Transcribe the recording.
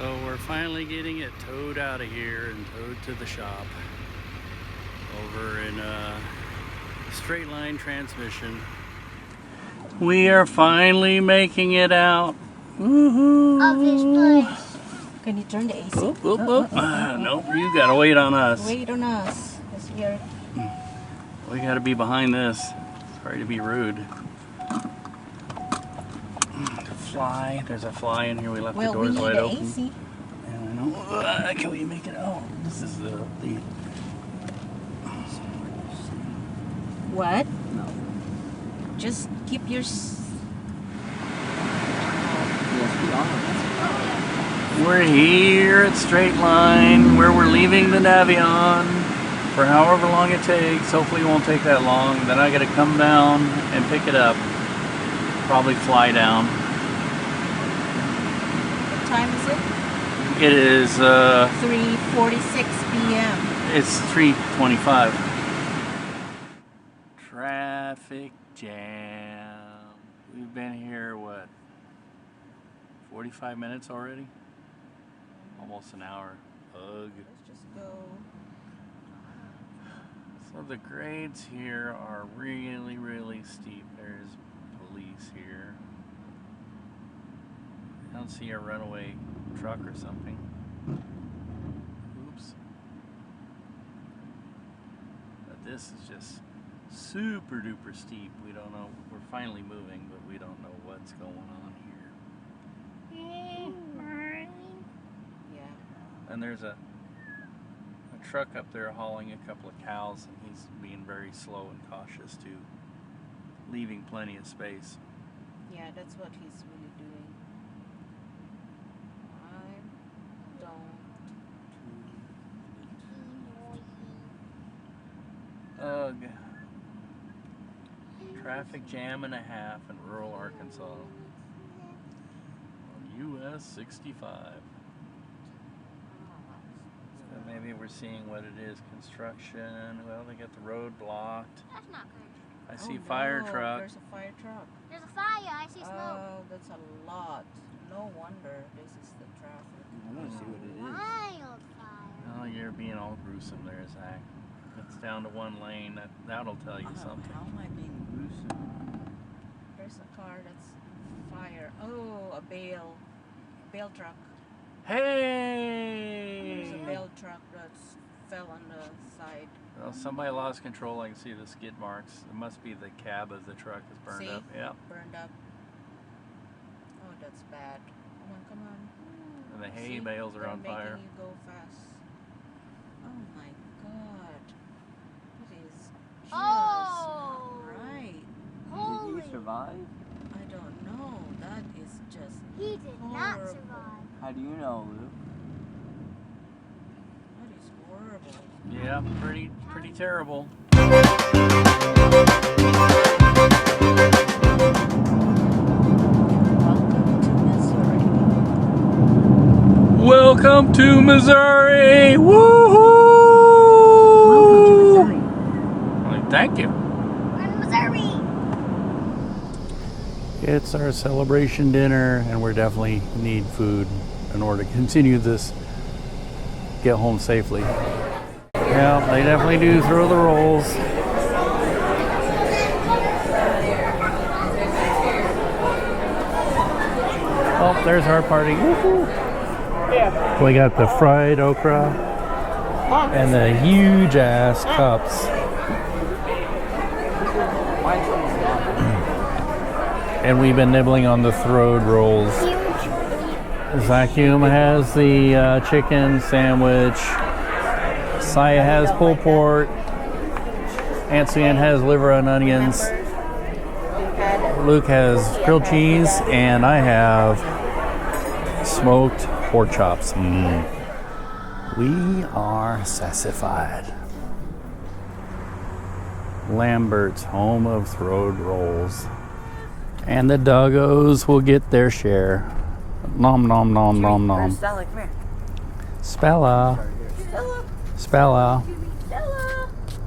So we're finally getting it towed out of here and towed to the shop over in a straight line transmission. We are finally making it out. Woohoo! Of this place. Can you turn the AC? Oop, oop, oop. Nope, you gotta wait on us. Wait on us. Yes, we are. We gotta be behind this. Sorry to be rude. Fly. There's a fly in here. We left the doors wide open. AC. Yeah, I know. Can we make it? Oh, this is the. What? No. Just keep your. We're here at Straight Line where we're leaving the Navion for however long it takes. Hopefully it won't take that long. Then I gotta come down and pick it up. Probably fly down. What time is it? It is 3:46 p.m. It's 3:25. Traffic jam. We've been here what? 45 minutes already? Almost an hour. Ugh. Let's just go. So the grades here are really, really steep. There's police here. I don't see a runaway truck or something. Oops. But this is just super duper steep. We don't know. We're finally moving, but we don't know what's going on here. And there's a truck up there hauling a couple of cows, and he's being very slow and cautious too, leaving plenty of space. Yeah, that's what he's really doing. I don't. Ugh. Traffic jam and a half in rural Arkansas on US 65. Maybe we're seeing what it is. Construction. Well, they got the road blocked. That's not good. I see fire truck. There's a fire truck. There's a fire. I see smoke. Oh, that's a lot. No wonder this is the traffic. I want to see what it is. Wildfire. Oh, you're being all gruesome there, Zach. It's down to one lane. That'll tell you something. How am I being gruesome? There's a car that's fire. Oh, a bale truck. Hey! There's a bale truck that's fell on the side. Well, somebody lost control. I can see the skid marks. It must be the cab of the truck is burned up. Yeah. Burned up. Oh, that's bad. Come on. And the hay bales are on fire. Making you go fast. Oh my God. It is just Oh! not right. Holy. Did he survive? I don't know. That is just He did not horrible. survive. How do you know, Luke? That is horrible. Yeah, pretty terrible. Welcome to Missouri. Welcome to Missouri! Woohoo! Welcome to Missouri. Thank you. We're in Missouri. It's our celebration dinner, and we definitely need food in order to continue this get home safely. Yeah, they definitely do throw the rolls. Oh, there's our party. Woo-hoo. We got the fried okra and the huge ass cups. And we've been nibbling on the throwed rolls. Vacuum has the chicken sandwich. Saya has pulled pork. Aunt Suzanne has liver and onions. Luke has grilled cheese, and I have smoked pork chops. We are sassified. Lamberts, home of throwed rolls. And the doggos will get their share. Nom nom nom nom nom. Stella, come here. Spella. Spella.